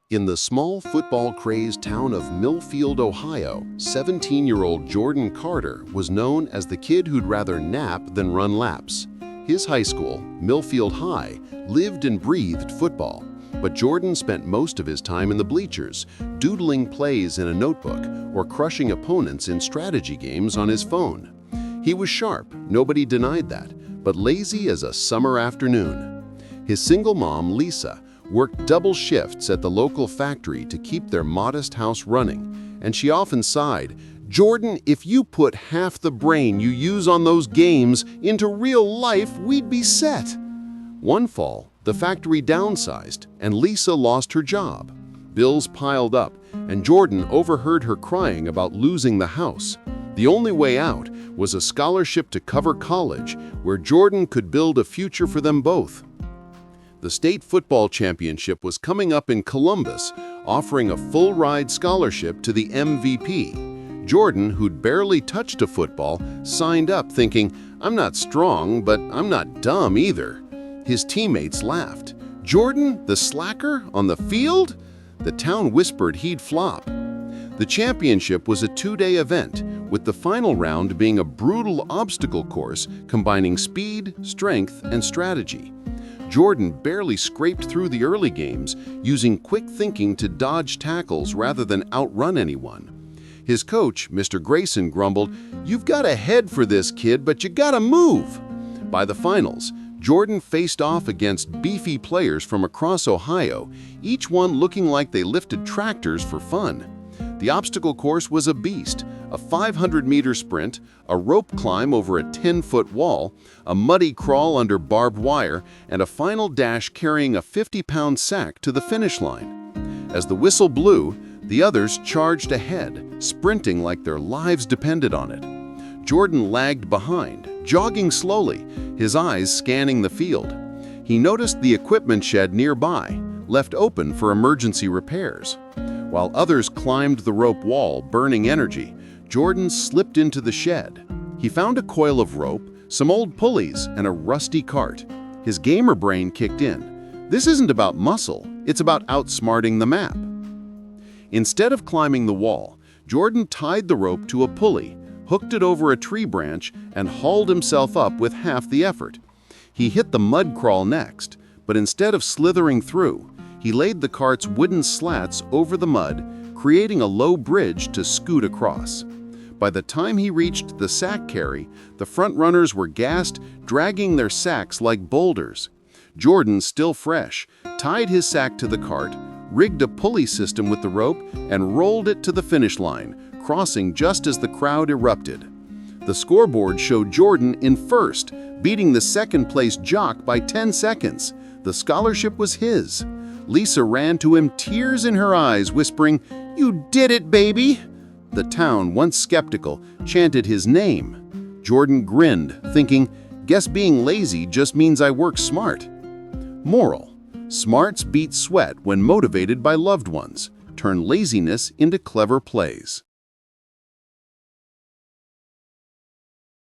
In the small football-crazed town of Millfield, Ohio, 17-year-old Jordan Carter was known as the kid who'd rather nap than run laps. His high school, Millfield High, lived and breathed football, but Jordan spent most of his time in the bleachers, doodling plays in a notebook or crushing opponents in strategy games on his phone. He was sharp, nobody denied that, but lazy as a summer afternoon. His single mom, Lisa, worked double shifts at the local factory to keep their modest house running, and she often sighed, "Jordan, if you put half the brain you use on those games into real life, we'd be set." One fall, the factory downsized, and Lisa lost her job. Bills piled up, and Jordan overheard her crying about losing the house. The only way out was a scholarship to cover college, where Jordan could build a future for them both. The state football championship was coming up in Columbus, offering a full-ride scholarship to the MVP. Jordan, who'd barely touched a football, signed up thinking, "I'm not strong, but I'm not dumb either." His teammates laughed. "Jordan, the slacker, on the field?" The town whispered he'd flop. The championship was a two-day event, with the final round being a brutal obstacle course combining speed, strength, and strategy. Jordan barely scraped through the early games, using quick thinking to dodge tackles rather than outrun anyone. His coach, Mr. Grayson, grumbled, "You've got a head for this, kid, but you gotta move." By the finals, Jordan faced off against beefy players from across Ohio, each one looking like they lifted tractors for fun. The obstacle course was a beast, a 500-meter sprint, a rope climb over a 10-foot wall, a muddy crawl under barbed wire, and a final dash carrying a 50-pound sack to the finish line. As the whistle blew, the others charged ahead, sprinting like their lives depended on it. Jordan lagged behind, jogging slowly, his eyes scanning the field. He noticed the equipment shed nearby, left open for emergency repairs. While others climbed the rope wall, burning energy, Jordan slipped into the shed. He found a coil of rope, some old pulleys, and a rusty cart. His gamer brain kicked in. This isn't about muscle, it's about outsmarting the map. Instead of climbing the wall, Jordan tied the rope to a pulley, hooked it over a tree branch, and hauled himself up with half the effort. He hit the mud crawl next, but instead of slithering through, he laid the cart's wooden slats over the mud, creating a low bridge to scoot across. By the time he reached the sack carry, the front runners were gassed, dragging their sacks like boulders. Jordan, still fresh, tied his sack to the cart, rigged a pulley system with the rope, and rolled it to the finish line, crossing just as the crowd erupted. The scoreboard showed Jordan in first, beating the second-place jock by 10 seconds. The scholarship was his. Lisa ran to him, tears in her eyes, whispering, "You did it, baby!" The town, once skeptical, chanted his name. Jordan grinned, thinking, "Guess being lazy just means I work smart." Moral: smarts beat sweat when motivated by loved ones. Turn laziness into clever plays.